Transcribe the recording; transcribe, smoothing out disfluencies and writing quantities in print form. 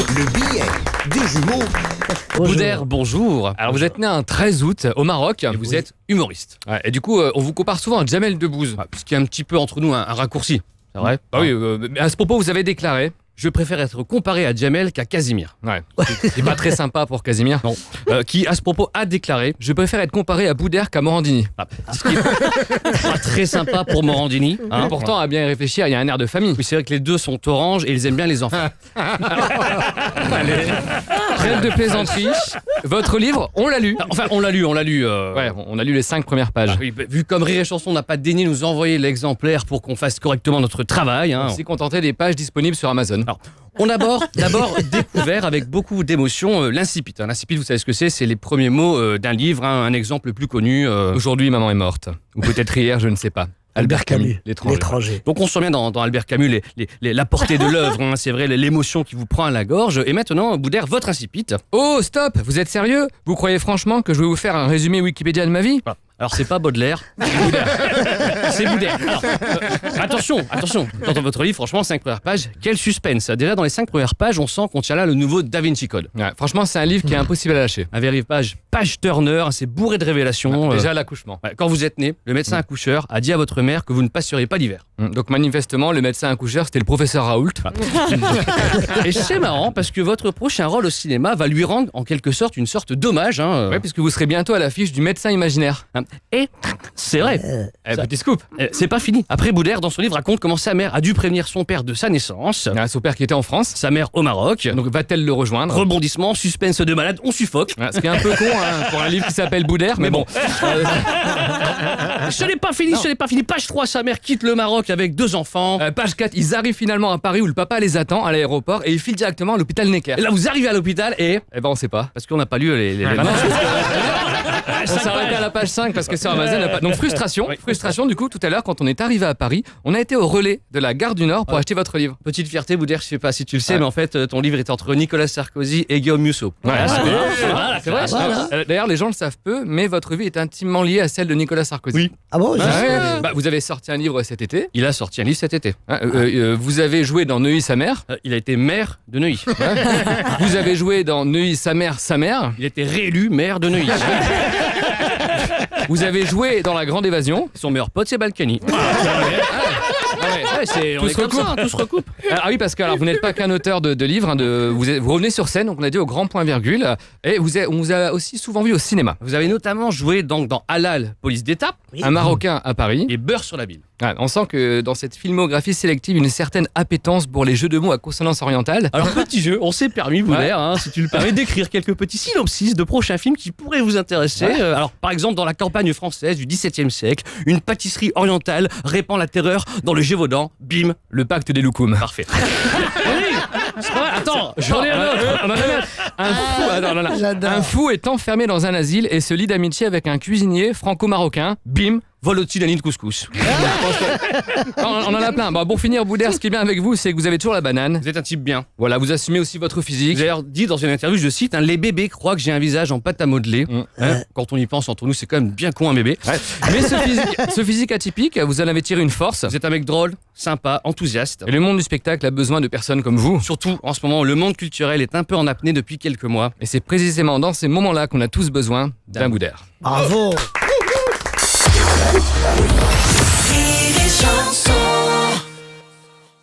Le billet des jumeaux. Boudère, bonjour. Alors vous êtes né un 13 août au Maroc et vous êtes humoriste. Ouais, et du coup, on vous compare souvent à Jamel Debbouze, ce qui est un petit peu entre nous un raccourci. C'est vrai. Bah oui, mais à ce propos, vous avez déclaré: je préfère être comparé à Jamel qu'à Casimir. Ouais. C'est pas très sympa pour Casimir. Non. Qui, à ce propos, a déclaré: je préfère être comparé à Boudère qu'à Morandini. Ce qui est pas très sympa pour Morandini. Hein. Pourtant, à bien y réfléchir, il y a un air de famille. Oui, c'est vrai que les deux sont oranges et ils aiment bien les enfants. Allez. Trêve de plaisanterie. Votre livre, on l'a lu. Enfin, on l'a lu. Ouais, on a lu les 5 premières pages. Oui, vu comme Rire et Chanson n'a pas daigné nous envoyer l'exemplaire pour qu'on fasse correctement notre travail, hein, on s'est contenté des pages disponibles sur Amazon. Alors, on a d'abord découvert avec beaucoup d'émotion l'incipit. L'incipit, vous savez ce que c'est? C'est les premiers mots d'un livre. Un exemple le plus connu. Aujourd'hui, maman est morte. Ou peut-être hier, je ne sais pas. Albert Camus, L'étranger. Donc on se sent bien dans Albert Camus, la portée de l'œuvre, hein, c'est vrai, l'émotion qui vous prend à la gorge. Et maintenant, Boudère, votre incipit. Oh, stop, vous êtes sérieux? Vous croyez franchement que je vais vous faire un résumé Wikipédia de ma vie? Alors c'est pas Baudelaire, c'est Boudère. C'est Boudère. Alors, attention, dans votre livre, franchement, 5 premières pages, quel suspense. Déjà dans les 5 premières pages, on sent qu'on tient là le nouveau Da Vinci Code. Ouais, franchement, c'est un livre qui est impossible à lâcher. Un véritable page turner, c'est bourré de révélations. Déjà l'accouchement. Quand vous êtes né, le médecin accoucheur a dit à votre mère que vous ne passeriez pas l'hiver. Donc manifestement, le médecin accoucheur, c'était le professeur Raoult. Et c'est marrant parce que votre prochain rôle au cinéma va lui rendre en quelque sorte une sorte d'hommage. Ouais, puisque vous serez bientôt à l'affiche du médecin imaginaire. Et c'est vrai, petit scoop, c'est pas fini. Après, Boudère, dans son livre, raconte comment sa mère a dû prévenir son père de sa naissance. Son père qui était en France, sa mère au Maroc. Donc va-t-elle le rejoindre? Rebondissement, suspense de malade, on suffoque. Ce qui est un peu con pour un livre qui s'appelle Boudère, mais bon. Ce n'est pas fini. Page 3, sa mère quitte le Maroc avec 2 enfants. Page 4, ils arrivent finalement à Paris où le papa les attend à l'aéroport et ils filent directement à l'hôpital Necker. Et là, vous arrivez à l'hôpital et... Eh ben, on sait pas, parce qu'on n'a pas lu les on s'est arrêté à la page 5 parce que sur Amazon n'a pas... Donc frustration du coup, tout à l'heure quand on est arrivé à Paris, on a été au relais de la gare du Nord pour acheter votre livre. Petite fierté, Boudère, je sais pas si tu le sais, mais en fait ton livre est entre Nicolas Sarkozy et Guillaume Musso. C'est vrai. D'ailleurs les gens le savent peu, mais votre vie est intimement liée à celle de Nicolas Sarkozy. Oui. Ah bon? Vous avez sorti un livre cet été. Il a sorti un livre cet été. Vous avez joué dans Neuilly sa mère. Il a été maire de Neuilly. Vous avez joué dans Neuilly sa mère. Il a été réélu maire de Neuilly. Vous avez joué dans La Grande Évasion. Son meilleur pote, c'est Balkany. Tout se recoupe. Ah oui, parce que alors, vous n'êtes pas qu'un auteur de livres. Vous revenez sur scène, donc on a dit au grand point virgule. Et on vous a aussi souvent vu au cinéma. Vous avez notamment joué dans Halal, police d'État, Un Marocain à Paris et Beurre sur la bille. On sent que dans cette filmographie sélective, une certaine appétence pour les jeux de mots à consonance orientale. Alors, petit jeu, on s'est permis, Boudère, si tu le permets, d'écrire quelques petits synopsis de prochains films qui pourraient vous intéresser. Alors, par exemple, dans la campagne française du XVIIe siècle, une pâtisserie orientale répand la terreur dans le Gévaudan. Bim, le pacte des loukoums. Parfait. Attends, j'en ai un autre. Un fou est enfermé dans un asile et se lie d'amitié avec un cuisinier franco-marocain. Bim, vol au-dessus d'un nid de couscous. On en a plein. Bon, pour finir, Boudère, ce qui est bien avec vous, c'est que vous avez toujours la banane. Vous êtes un type bien. Voilà, vous assumez aussi votre physique. Vous avez d'ailleurs dit dans une interview, je cite, les bébés croient que j'ai un visage en pâte à modeler. Quand on y pense entre nous, c'est quand même bien con un bébé. Mais ce physique atypique, vous en avez tiré une force. Vous êtes un mec drôle, sympa, enthousiaste. Et le monde du spectacle a besoin de personnes comme vous. Surtout, en ce moment, le monde culturel est un peu en apnée depuis quelques mois. Et c'est précisément dans ces moments-là qu'on a tous besoin d'un Boudère. Bravo. Rire et Chanson.